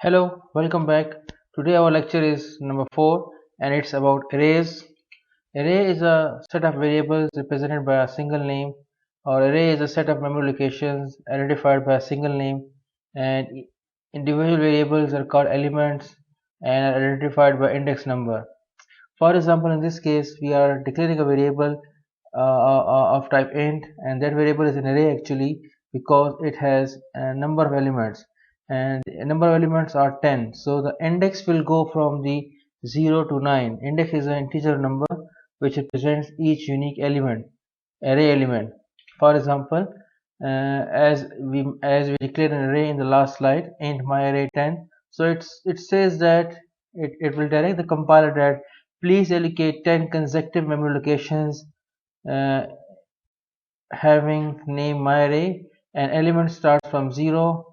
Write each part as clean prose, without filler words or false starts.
Hello, welcome back. Today our lecture is number 4 and it's about arrays. Array is a set of variables represented by a single name, or array is a set of memory locations identified by a single name, and individual variables are called elements and are identified by index number. For example, in this case we are declaring a variable of type int, and that variable is an array actually because it has a number of elements, and the number of elements are 10. So the index will go from the 0 to 9. Index is an integer number which represents each unique element, array element. For example, as we declared an array in the last slide, int myArray 10. So it says that it will direct the compiler that please allocate 10 consecutive memory locations uh, having name myArray, and element starts from 0,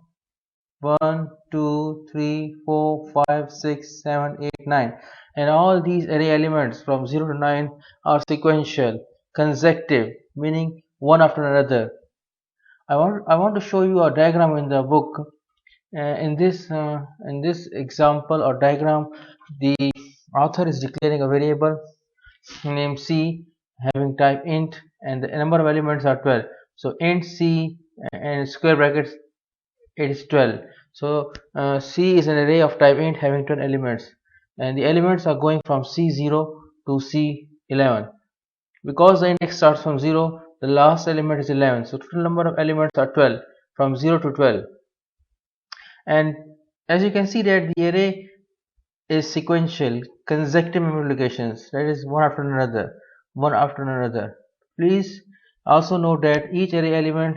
1, 2, 3, 4, 5, 6, 7, 8, 9, and all these array elements from 0 to 9 are sequential, consecutive, meaning one after another. I want to show you a diagram in the book. In this example or diagram, the author is declaring a variable named c having type int, and the number of elements are 12. So int c and square brackets, it is 12. So c is an array of type int having 12 elements, and the elements are going from c0 to c11. Because the index starts from 0, the last element is 11. So total number of elements are 12, from 0 to 12. And as you can see that the array is sequential, consecutive memory locations, that is one after another, one after another. Please also note that each array element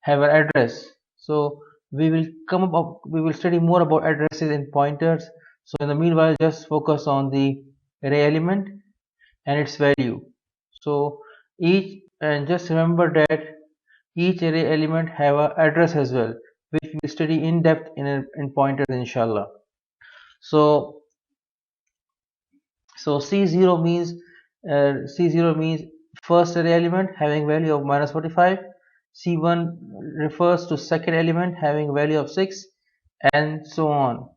have an address. So we will study more about addresses and pointers. So in the meanwhile, just focus on the array element and its value. So just remember that each array element have a address as well, which we study in depth in pointers inshallah. So C0 means first array element having value of -45. C1 refers to second element having value of 6, and so on.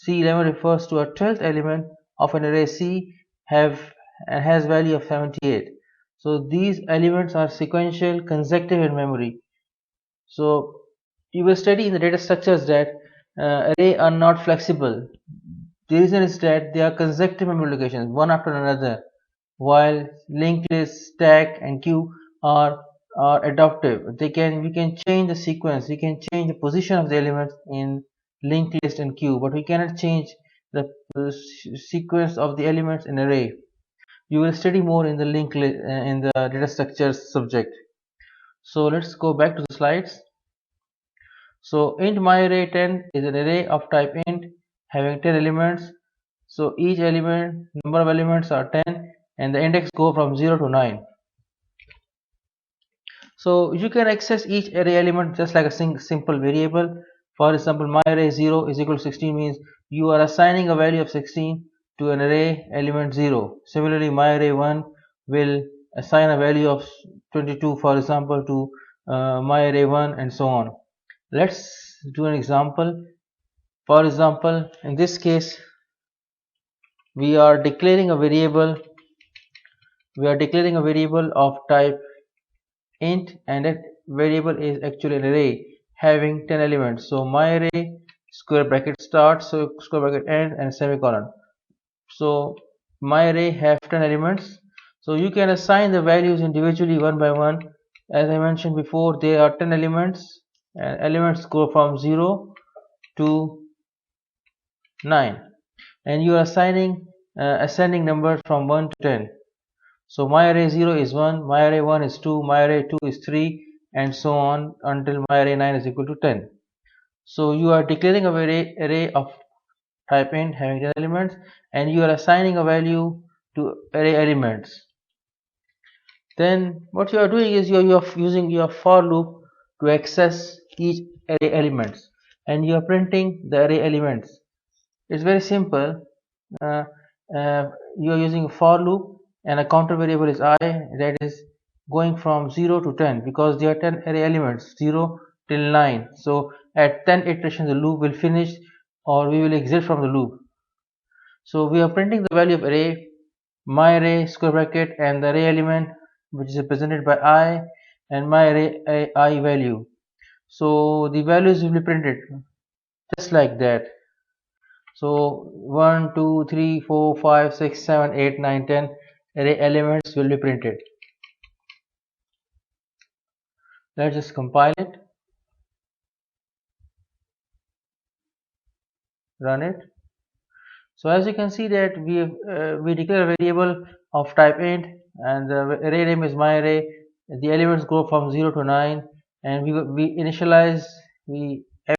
C11 refers to a 12th element of an array C has value of 78. So these elements are sequential, consecutive in memory. So you will study in the data structures that array are not flexible. The reason is that they are consecutive memory locations, one after another, while linked list, stack, and queue are adaptive. We can change the sequence, we can change the position of the elements in linked list and queue, but we cannot change the sequence of the elements in array. You will study more in the in the data structures subject. So let's go back to the slides. So int myArray 10 is an array of type int having 10 elements. So each element, number of elements are 10, and the index go from 0 to 9. So you can access each array element just like a simple variable. For example, myArray 0 is equal to 16 means you are assigning a value of 16 to an array element 0. Similarly, myArray 1 will assign a value of 22, for example, to myArray 1, and so on. Let's do an example. For example, in this case, we are declaring a variable of type int, and that variable is actually an array having 10 elements. So myArray square bracket start, so square bracket end, and semicolon. So myArray have 10 elements. So you can assign the values individually one by one. As I mentioned before, there are 10 elements, and elements go from 0 to 9, and you are assigning ascending numbers from 1 to 10. So myArray 0 is 1, myArray 1 is 2, myArray 2 is 3, and so on until myArray 9 is equal to 10. So you are declaring a array of type int having 10 elements, and you are assigning a value to array elements. Then what you are doing is you are using your for loop to access each array elements, and you are printing the array elements. It's very simple. Uh, you are using a for loop, and a counter variable is I, that is going from 0 to 10 because there are 10 array elements, 0 till 9. So at 10 iterations the loop will finish or we will exit from the loop. So we are printing the value of array, my array square bracket, and the array element which is represented by I, and my array I value. So the values will be printed just like that. So 1, 2, 3, 4, 5, 6, 7, 8, 9, 10 array elements will be printed. Let's just compile it, run it. So as you can see that we declare a variable of type int, and the array name is my array. The elements go from 0 to 9, and we initialize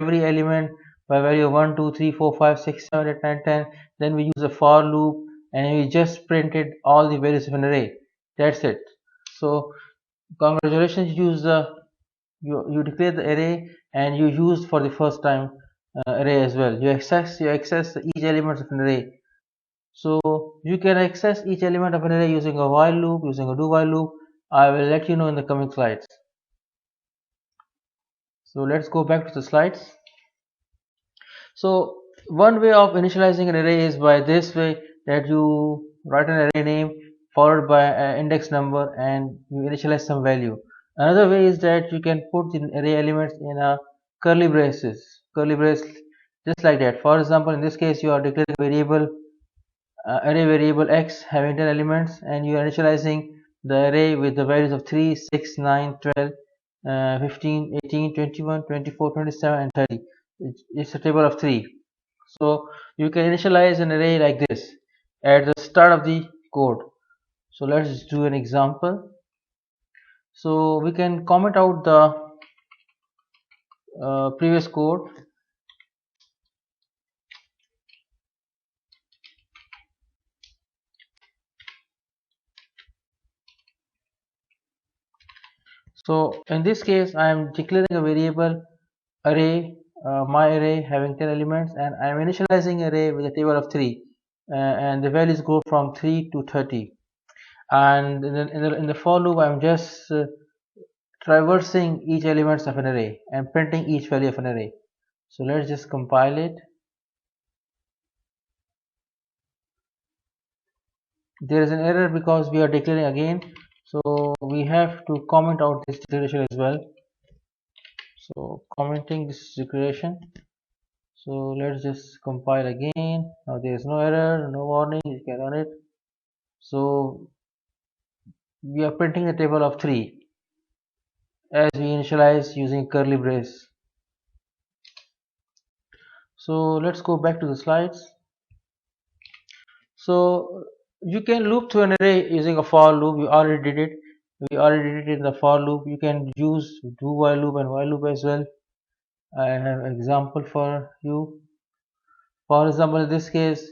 every element by value of 1, 2, 3, 4, 5, 6, 7, 8, 9, 10. Then we use a for loop, and we just printed all the values of an array. That's it. So congratulations, you declare the array, and you used for the first time array as well. You access each element of an array. So you can access each element of an array using a while loop, using a do while loop. I will let you know in the coming slides. So let's go back to the slides. So one way of initializing an array is by this way, that you write an array name followed by an index number and you initialize some value. Another way is that you can put the array elements in a curly brace just like that. For example, in this case you are declaring a variable array variable x having 10 elements, and you are initializing the array with the values of 3, 6, 9, 12, 15, 18, 21, 24, 27 and 30. It's a table of 3. So you can initialize an array like this at the start of the code. So let's do an example. So we can comment out the previous code. So in this case I am declaring a variable array, my array having 10 elements, and I am initializing array with a table of 3, and the values go from 3 to 30. And in the for loop I am just traversing each elements of an array and printing each value of an array. So let's just compile it. There is an error because we are declaring again, so we have to comment out this declaration as well. So commenting this declaration. So let's just compile again. Now there is no error, no warning, you can run it. So we are printing a table of 3 as we initialize using curly brace. So let's go back to the slides. So you can loop through an array using a for loop. We already did it in the for loop. You can use do while loop and while loop as well. I have an example for you. For example, in this case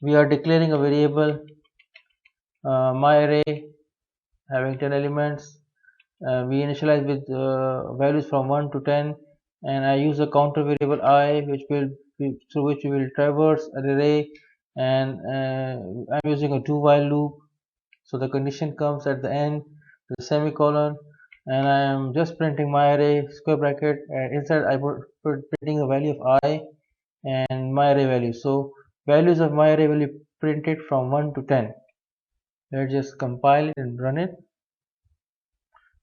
we are declaring a variable my array having 10 elements. We initialize with values from 1 to 10, and I use a counter variable I through which we will traverse an array, and I'm using a do while loop. So the condition comes at the end, the semicolon, and I am just printing my array square bracket, and inside I put printing the value of I and my array value. So values of my array will be printed from 1 to 10. Let's just compile it and run it.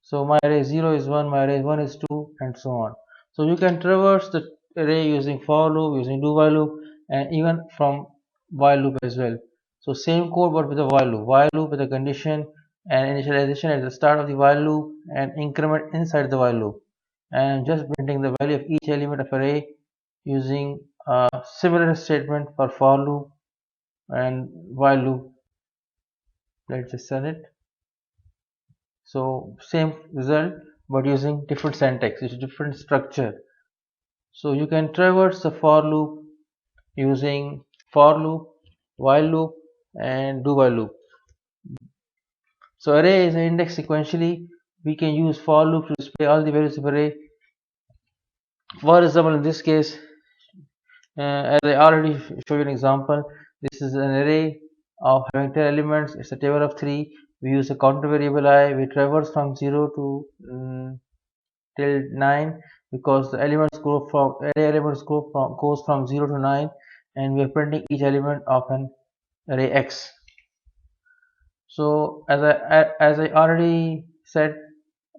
So my array 0 is 1, my array 1 is 2, and so on. So you can traverse the array using for loop, using do while loop, and even from while loop as well. So same code but with a while loop with a condition and initialization at the start of the while loop and increment inside the while loop. And just printing the value of each element of array using a similar statement for loop and while loop. Let's just run it. So same result but using different syntax, it's different structure. So you can traverse the for loop using for loop, while loop and do while loop. So array is indexed sequentially. We can use for loop to display all the values of array. For example, in this case, as I already showed you an example, this is an array of having 10 elements. It's a table of 3. We use a counter variable I. We traverse from 0 to till 9. because the elements go from array elements goes from 0 to 9, and we are printing each element of an array X. So as I already said,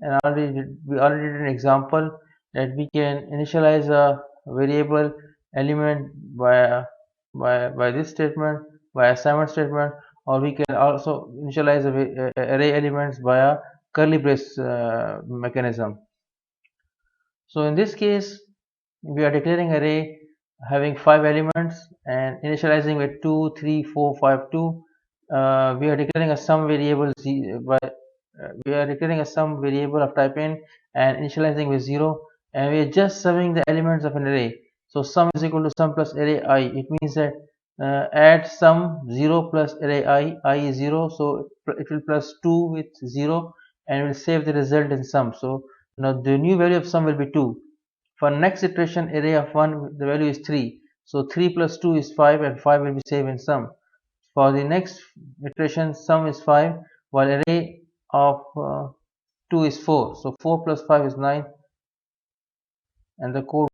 and we already did an example that we can initialize a variable element by this statement, by assignment statement, or we can also initialize array elements by a curly brace mechanism. So in this case, we are declaring array having 5 elements and initializing with 2, 3, 4, 5, 2. We are declaring a sum variable we are declaring a sum variable of type int and initializing with 0, and we are just summing the elements of an array. So sum is equal to sum plus array I. It means that add sum 0 plus array I is 0, so it will plus 2 with 0 and will save the result in sum. So now the new value of sum will be 2. For next iteration array of 1, the value is 3. So 3 plus 2 is 5 and 5 will be saved in sum. For the next iteration, sum is 5 while array of 2 is 4. So 4 plus 5 is 9, and the code.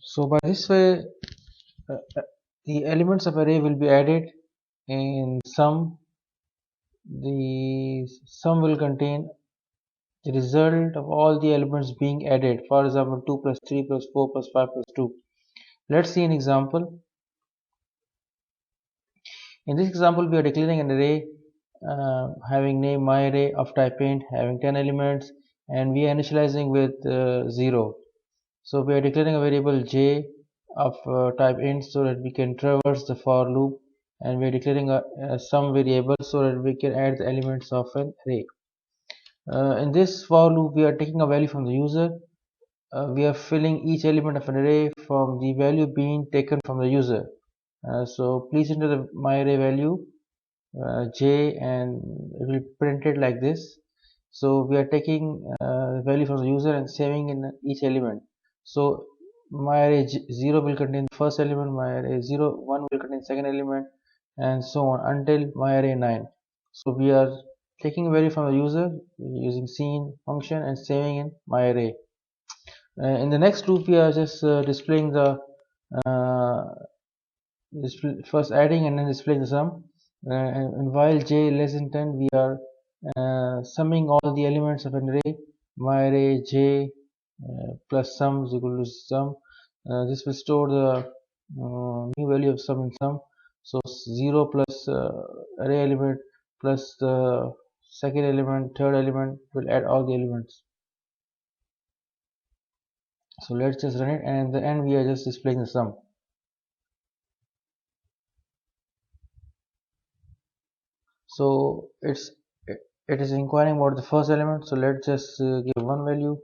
So by this way, uh, uh, the elements of array will be added in sum. The sum will contain the result of all the elements being added. For example, 2 plus 3 plus 4 plus 5 plus 2. Let's see an example. In this example, we are declaring an array having name myArray of type int, having 10 elements, and we are initializing with 0. So we are declaring a variable j of type int so that we can traverse the for loop, and we are declaring a sum variable so that we can add the elements of an array. In this for loop, we are taking a value from the user. We are filling each element of an array from the value being taken from the user. So please enter the myArray value j, and it will print it like this. So we are taking value from the user and saving in each element. So myArray 0 will contain the first element, myArray 1 will contain second element, and so on until myArray 9. So we are taking value from the user using scene function and saving in myArray. In the next loop, we are just displaying the uh, first adding and then displaying the sum. And while j less than 10, we are summing all the elements of an array. MyArray j plus sum is equal to sum. This will store the new value of sum in sum. So 0 plus array element plus the second element, third element will add all the elements. So let's just run it, and at the end we are just displaying the sum. So it is inquiring about the first element, so let's just give one value,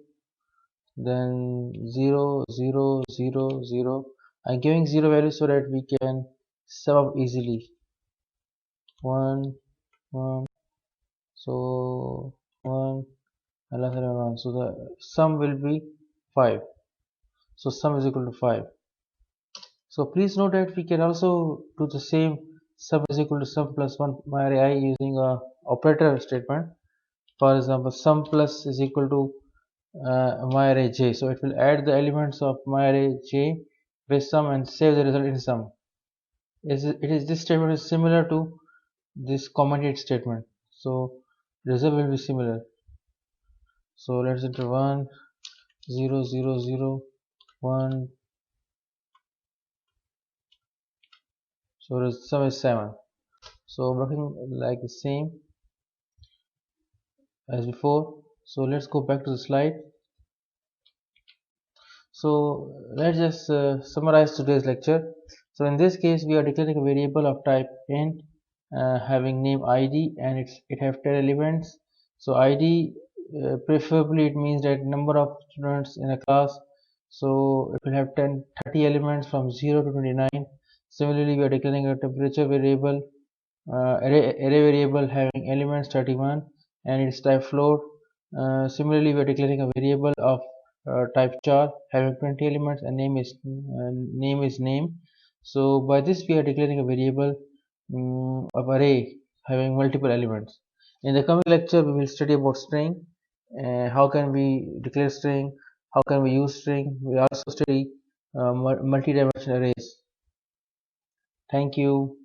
then 0 0 0 0. I'm giving 0 value so that we can sum up easily. 1 1, so 1 another 1, so the sum will be 5. So sum is equal to 5. So please note that we can also do the same sum is equal to sum plus 1 myArray I using a operator statement. For example, sum plus is equal to myArray j. So it will add the elements of myArray j with sum and save the result in sum. This statement is similar to this commented statement. So result will be similar. So let's enter 1 0 0 0 1. So the sum is 7. So working like the same as before. So let's go back to the slide. So let's just summarize today's lecture. So in this case, we are declaring a variable of type int having name id, and it have 10 elements. So id, preferably it means that number of students in a class. So it will have 30 elements from 0 to 29. Similarly, we are declaring a temperature variable, array variable having elements 31, and its type float. Similarly, we are declaring a variable of type char having 20 elements, and name is name. So by this we are declaring a variable of array having multiple elements. In the coming lecture, we will study about string, how can we declare string, how can we use string. We also study multi-dimensional arrays. Thank you.